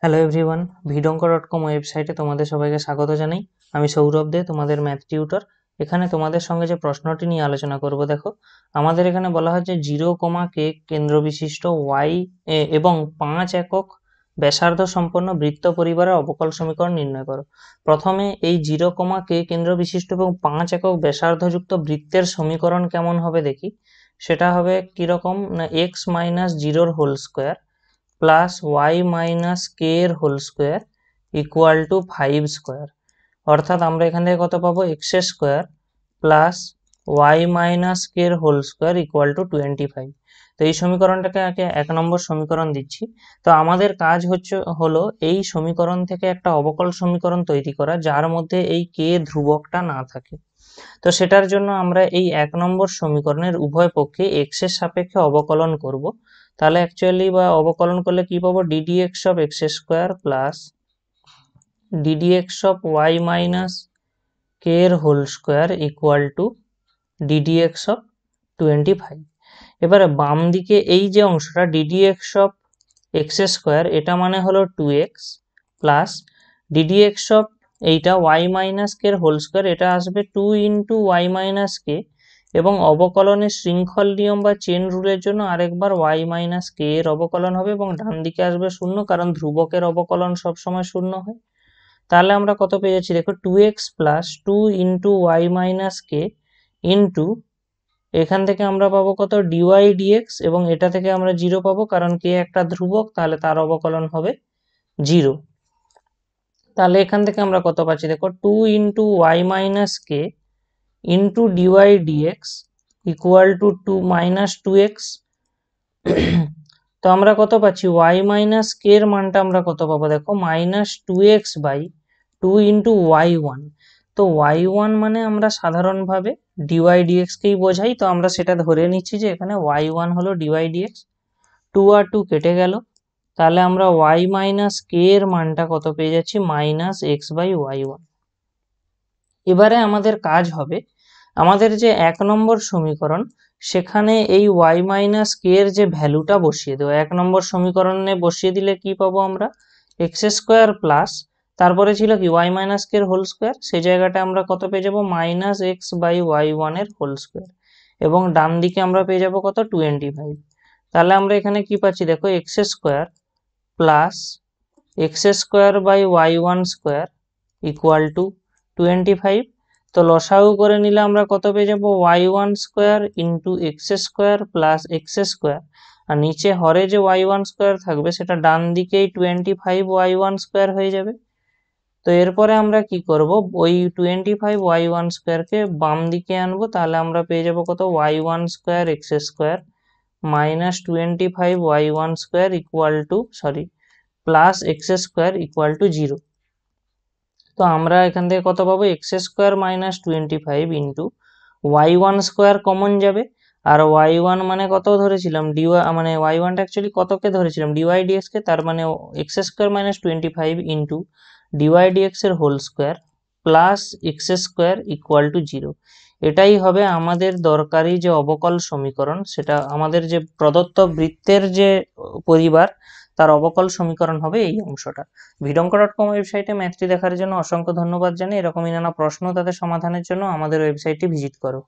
Hello everyone, vidonko.com ওয়েবসাইটে তোমাদের সবাইকে স্বাগত জানাই। আমি সৌরভ দে, তোমাদের ম্যাথ টিউটর। এখানে তোমাদের সঙ্গে যে প্রশ্নটি নিয়ে আলোচনা করব, দেখো আমাদের এখানে বলা হচ্ছে 0, k কেন্দ্র বিশিষ্ট y এবং 5 একক ব্যাসার্ধ সম্পন্ন বৃত্ত পরিবারের অবকল সমীকরণ নির্ণয় করো। প্রথমে এই 0, k কেন্দ্র বিশিষ্ট এবং 5 একক ব্যাসার্ধযুক্ত বৃত্তের সমীকরণ কেমন হবে দেখি। সেটা হবে কিরকম না, x minus 0 whole square plus y minus k এর whole square equal to 5 square. অর্থাৎ আমরা এখান থেকে কত পাবো, x square plus y minus k এর হোল স্কোয়ার ইকুয়াল টু 25। তো এই সমীকরণটাকে আগে 1 নম্বর সমীকরণ দিচ্ছি। তো আমাদের কাজ হলো এই সমীকরণ থেকে একটা অবকল সমীকরণ তৈরি করা যার মধ্যে এই কে ধ্রুবকটা না থাকে। তো সেটার জন্য আমরা এই 1 নম্বর সমীকরণের উভয় পক্ষে এক্স এর সাপেক্ষে অবকলন করব। তাহলে অ্যাকচুয়ালি বা অবকলন করলে কি পাবো, d d x of x square plus d d x of y minus k এর whole square equal to d d x of 25। এবারে বাম দিকে এই যে অংশটা d d x of x square, এটা মানে হলো 2x plus d d x of এইটা ওয়াই মাইনাস কে এর হোল স্কোয়ার, এটা আসবে 2 ইন্টু ওয়াই মাইনাস কে, এবং অবকলনের শৃঙ্খল নিয়ম বা চেন রুলের জন্য আরেকবার ওয়াই মাইনাস কে এর অবকলন হবে, এবং ডান দিকে আসবে 0, কারণ ধ্রুবকের অবকলন সবসময় 0 হয়। তাহলে আমরা কত পেয়ে যাচ্ছি দেখো, 2x plus 2 into y minus k into এখান থেকে আমরা পাবো কত, ডিওয়াই ডিএক্স, এবং এটা থেকে আমরা 0 পাবো কারণ কে একটা ধ্রুবক, তাহলে তার অবকলন হবে 0। তাহলে এখান থেকে আমরা কত পাচ্ছি দেখো, 2 into y minus k into dy dx equal to 2 minus 2x। তো আমরা কত পাচ্ছি, ওয়াই মাইনাস কে এর মানটা আমরা কত পাবো দেখো, minus 2x by 2 into y one. তো ওয়াই ওয়ান মানে আমরা সাধারণভাবে ডিওয়াই ডিএক্স কেই বোঝাই, তো আমরা সেটা ধরে নিচ্ছি যে এখানে ওয়াই ওয়ান হলো ডিওয়াই ডিএক্স। 2 আর 2 কেটে গেল, তাহলে আমরা ওয়াই মাইনাস কে এর মানটা কত পেয়ে যাচ্ছি, minus x by y one. এবারে আমাদের কাজ হবে, আমাদের যে 1 নম্বর সমীকরণ, সেখানে এই ওয়াই মাইনাস কে এর যে ভ্যালুটা বসিয়ে দেবো। 1 নম্বর সমীকরণে বসিয়ে দিলে কি পাবো আমরা, এক্স স্কোয়ার প্লাস তারপরে ছিল কি ওয়াই মাইনাস কে এর হোল স্কোয়ার, সেই জায়গাটা আমরা কত পেয়ে যাবো, minus x by y one এর হোল স্কোয়ার, এবং ডান দিকে আমরা পেয়ে যাবো কত, 25। তাহলে আমরা এখানে কি পাচ্ছি দেখো, x square plus x square by y one square equal to 25। তো লসাগু করে নিলে আমরা কত পেয়ে যাবো, y one square into x square plus x square, আর নিচে হরে যে ওয়াই ওয়ান স্কোয়ার থাকবে সেটা ডান দিকেই 25 ওয়াই ওয়ান স্কোয়ার হয়ে যাবে। তো এরপরে আমরা কি করব, ওই 25 ওয়াই ওয়ান স্কোয়ারকে বাম দিকে আনবো, তাহলে আমরা পেয়ে যাবো কত, y one square x square minus 25 y one square equal to plus x square equal to 0। তো আমরা এখান থেকে কত পাবো, x square minus 25 into y one square common যাবে, আর ওয়াই ওয়ান মানে কত ধরেছিলাম, ডিওয়াই মানে ওয়াই ওয়ানটা অ্যাকচুয়ালি কতকে ধরেছিলাম, ডিওয়াই ডিএক্স কে, তার মানে x square minus 25 into dy dx এর whole square plus x square equal to 0। এটাই হবে আমাদের দরকারি যে অবকল সমীকরণ, সেটা আমাদের যে প্রদত্ত বৃত্তের যে পরিবার তার অবকল সমীকরণ হবে এই অংশটা। vidonko.com ওয়েবসাইটে ম্যাথটি দেখার জন্য অসংখ্য ধন্যবাদ জানাই। এরকমই নানা প্রশ্ন তাদের সমাধানের জন্য আমাদের ওয়েবসাইটটি ভিজিট করো।